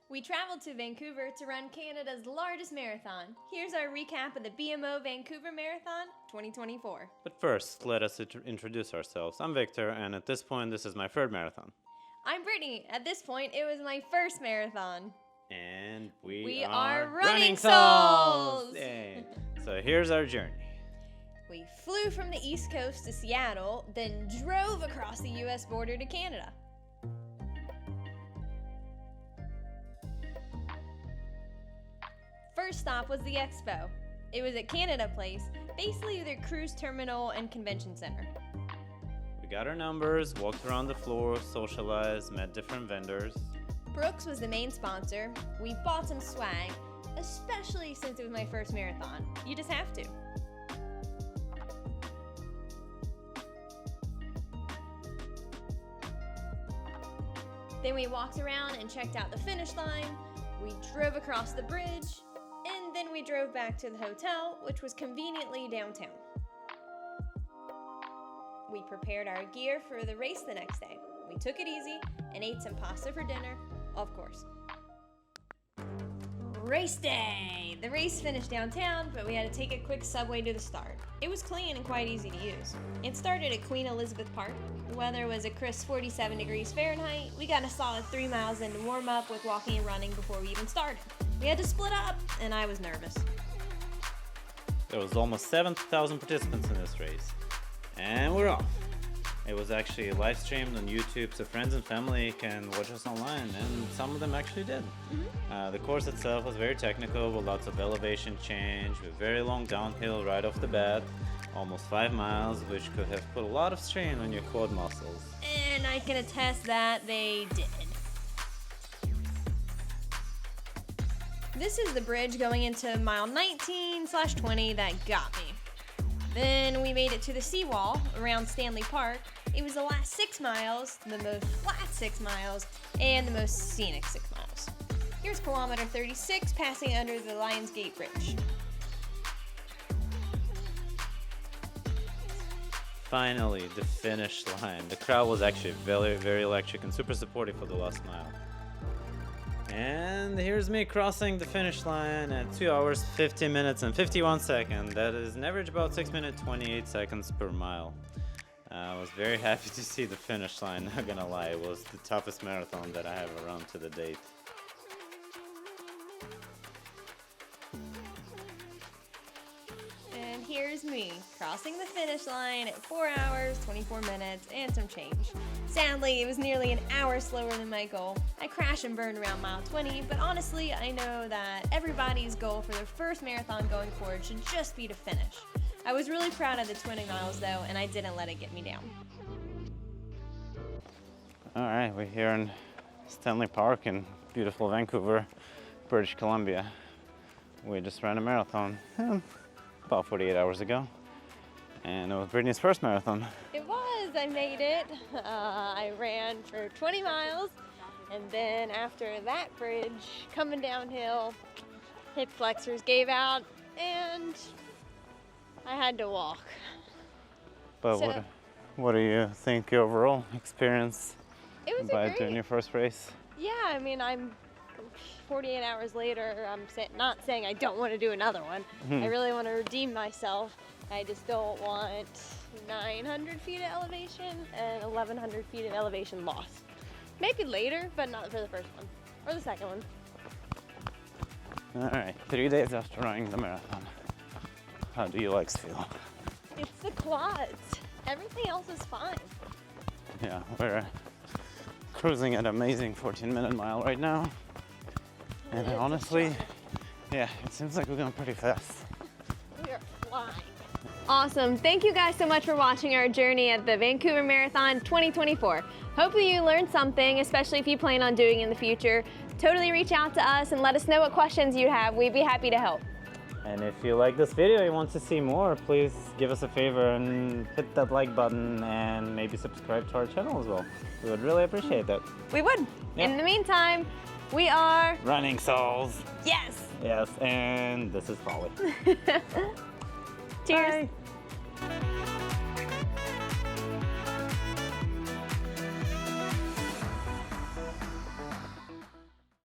We traveled to Vancouver to run Canada's largest marathon. Here's our recap of the BMO Vancouver Marathon 2024. But first, let us introduce ourselves. I'm Victor, and at this point, this is my third marathon. I'm Britni. At this point, it was my first marathon. And we are Running Souls! Yay. So here's our journey. We flew from the East Coast to Seattle, then drove across the U.S. border to Canada. First stop was the Expo. It was at Canada Place, basically their cruise terminal and convention center. We got our numbers, walked around the floor, socialized, met different vendors. Brooks was the main sponsor. We bought some swag, especially since it was my first marathon. You just have to. Then we walked around and checked out the finish line. We drove across the bridge, and then we drove back to the hotel, which was conveniently downtown. We prepared our gear for the race the next day. We took it easy and ate some pasta for dinner, of course. Race day! The race finished downtown, but we had to take a quick subway to the start. It was clean and quite easy to use. It started at Queen Elizabeth Park. The weather was a crisp 47 degrees Fahrenheit. We got a solid 3 miles in to warm up with walking and running before we even started. We had to split up, and I was nervous. There was almost 7,000 participants in this race. And we're off. It was actually live streamed on YouTube, so friends and family can watch us online, and some of them actually did. The course itself was very technical, with lots of elevation change, with very long downhill right off the bat, almost 5 miles, which could have put a lot of strain on your quad muscles. And I can attest that they did. This is the bridge going into mile 19/20 that got me. Then we made it to the seawall around Stanley Park. It was the last 6 miles, the most flat 6 miles, and the most scenic 6 miles. Here's kilometer 36 passing under the Lions Gate Bridge. Finally, the finish line. The crowd was actually very, very electric and super supportive for the last mile. And here's me crossing the finish line at 2 hours, 50 minutes, and 51 seconds. That is an average about 6 minutes, 28 seconds per mile. I was very happy to see the finish line, not gonna lie. It was the toughest marathon that I have run to the date. And here's me crossing the finish line at 4 hours, 24 minutes, and some change. Sadly, it was nearly an hour slower than my goal. I crashed and burned around mile 20, but honestly, I know that everybody's goal for their first marathon going forward should just be to finish. I was really proud of the 20 miles though, and I didn't let it get me down. All right, we're here in Stanley Park in beautiful Vancouver, British Columbia. We just ran a marathon about 48 hours ago, and it was Britni's first marathon. It was, I made it. I ran for 20 miles, and then after that bridge, coming downhill, hip flexors gave out, and I had to walk. But So- what do you think your overall experience It was by great. doing your first race? Yeah, I mean, I'm 48 hours later, I'm not saying I don't want to do another one. I really want to redeem myself. I just don't want 900 feet of elevation and 1,100 feet of elevation loss. Maybe later, but not for the first one or the second one. All right, 3 days after running the marathon. How do your legs feel? It's the quads. Everything else is fine. Yeah, we're cruising at an amazing 14-minute mile right now. And It's a honestly, shot. yeah, it seems like we're going pretty fast. We are flying. Awesome. Thank you guys so much for watching our journey at the Vancouver Marathon 2024. Hopefully you learned something, especially if you plan on doing it in the future. Totally reach out to us and let us know what questions you have. We'd be happy to help. And if you like this video, you want to see more, please give us a favor and hit that like button and maybe subscribe to our channel as well. We would really appreciate that. We would. Yeah. In the meantime, we are Running Souls. Yes. Yes, and this is Polly. Cheers. Bye.